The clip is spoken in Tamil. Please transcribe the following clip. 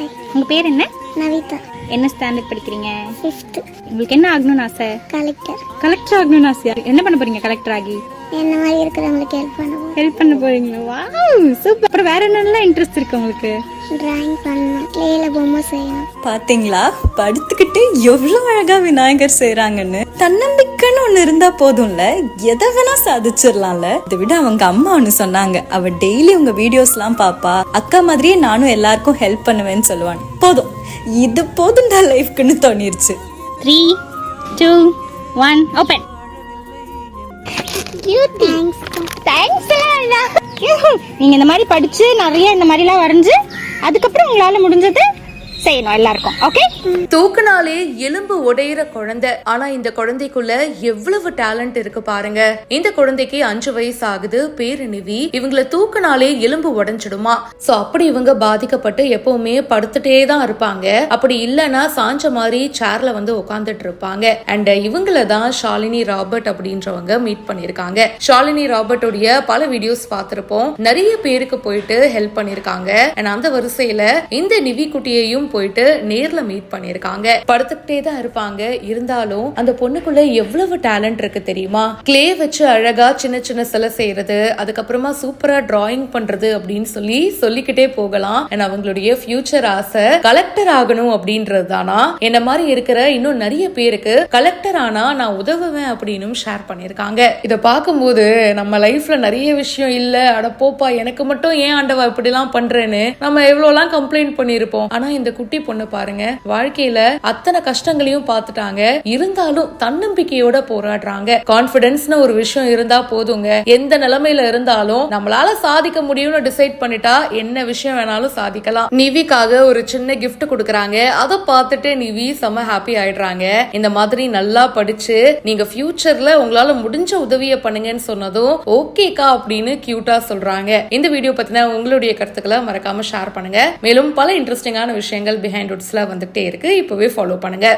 ஹாய். உங்க பேர் என்ன? நவிதா. என்ன ஸ்டாண்டர்ட் படிக்கிறீங்க? 5th. உங்களுக்கு என்ன ஆகணும்னு ஆசை? கலெக்டர். கலெக்டர் ஆகணும்னு ஆசையா? என்ன பண்ண போறீங்க கலெக்டர் ஆகி? என்ன மாதிரி இருக்கிறவங்களுக்கு ஹெல்ப் பண்ணுவோம். ஹெல்ப் பண்ண போறீங்களா? Wow super. அப்புறம் வேற என்னெல்லாம் இன்ட்ரெஸ்ட் இருக்கு உங்களுக்கு? டிராயிங் பண்ணணும், கிளேல பொம்மை செய்யணும். பாத்தீங்களா, படுத்துக்கிட்டு எவ்வளவு அழகா விநாயகர் செய்யறாங்கன்னு. தன்னம்பிக்கைன்னு ஒண்ணு இருந்தா போதும்ல, எதை வேணா சாதிச்சிடலாம்ல. இதை விட அவங்க அம்மா ஒண்ணு சொன்னாங்க, அவ டெய்லி உங்க வீடியோஸ் எல்லாம் பாப்பா, அக்கா மாதிரியே நானும் எல்லாருக்கும் ஹெல்ப் பண்ணுவேன்னு சொல்லுவாங்க. போதும், இது போதும்டா லைஃப்க்குன்னு தோணிருச்சு. 3 2 1 ஓபன். தேங்க்ஸ். நீங்க இந்த மாதிரி படிச்சு நிறைய இந்த மாதிரிலாம் வரைஞ்சு அதுக்கப்புறம் உங்களால முடிஞ்சது செய்யணும் எல்லாருக்கும். ஓகே. தூக்குனாலே எலும்பு உடையிற குழந்தை. ஆனா இந்த குழந்தைக்குள்ள எவ்வளவு டேலண்ட் இருக்கு பாருங்க. இந்த குழந்தைக்கு 5 வயசு ஆகுது. பேரு நிவி. இவங்கள தூக்குனாலே எலும்பு உடைஞ்சிடுமா. சோ அப்படி இவங்க பாதிக்கப்பட்டு எப்பவுமே படுத்துட்டே தான் இருப்பாங்க. அப்படி இல்லைன்னா சாஞ்ச மாதிரி சேர்ல வந்து உட்காந்துட்டு இருப்பாங்க. அண்ட் இவங்கள தான் ஷாலினி ராபர்ட் அப்படின்றவங்க மீட் பண்ணிருக்காங்க. ஷாலினி ராபர்ட் உடைய பல வீடியோஸ் பார்த்திருப்போம். நிறைய பேருக்கு போயிட்டு ஹெல்ப் பண்ணிருக்காங்க. அண்ட் அந்த வரிசையில இந்த நிவி குட்டியையும் போயிட்டு நேர்ல மீட் பண்ணிருக்காங்க. படுத்துக்கிட்டே தான் இருப்பாங்க. இருந்தாலும் அந்த பொண்ணுக்குள்ள எவ்வளவு டேலண்ட் இருக்கு தெரியுமா? கிளே வச்சு அழகா சின்ன சின்ன சிலை செய்யறது, அதுக்கப்புறமா சூப்பரா டிராயிங் பண்றது அப்படின்னு சொல்லிக்கிட்டே போகலாம். அவங்களுடைய ஃபியூச்சர் ஆசை கலெக்டர் ஆகணும் அப்படின்றது தானா. என்ன மாதிரி இருக்கிற இன்னும் நிறைய பேருக்கு கலெக்டர் ஆனா நான் உதவுவேன் அப்படின்னு ஷேர் பண்ணிருக்காங்க. இத பார்க்கும்போது நம்ம லைஃப்ல நிறைய விஷயம் இல்ல, அட போப்பா எனக்கு மட்டும் ஏன் ஆண்டவா இப்படி எல்லாம் பண்றேன்னு நம்ம எவ்வளவு எல்லாம் கம்ப்ளைண்ட் பண்ணிருப்போம். ஆனா இந்த குட்டி பொண்ணு பாருங்க, வாழ்க்கையில அத்தனை கஷ்டங்களையும் பார்த்துட்டாங்க. இருந்தாலும் தன்னம்பிக்கையோட போராடுறாங்க. கான்பிடன்ஸ்னு ஒரு விஷயம் இருந்தா போதுங்க. எந்த நிலைமையில இருந்தாலும் நம்மளால சாதிக்க முடியும்னு டிசைட் பண்ணிட்டா என்ன விஷயம் வேணாலும் சாதிக்கலாம். நிவிக்காக ஒரு சின்ன கிஃப்ட் கொடுக்கறாங்க. அதை பார்த்துட்டு நிவி செம ஹாப்பி ஆயிடுறாங்க. இந்த மாதிரி நல்லா படிச்சு நீங்க ஃபியூச்சர்ல உங்களால முடிஞ்ச உதவியை பண்ணுங்கன்னு சொன்னதும் ஓகேக்கா அப்படின்னு கியூட்டா சொல்றாங்க. இந்த வீடியோ பத்தின உங்களுடைய கருத்துக்களை மறக்காம ஷேர் பண்ணுங்க. மேலும் பல இன்ட்ரெஸ்டிங்கான விஷயங்கள் பிஹைண்ட் வுட்ஸ்ல வந்துட்டே இருக்கு. இப்பவே ஃபாலோ பண்ணுங்க.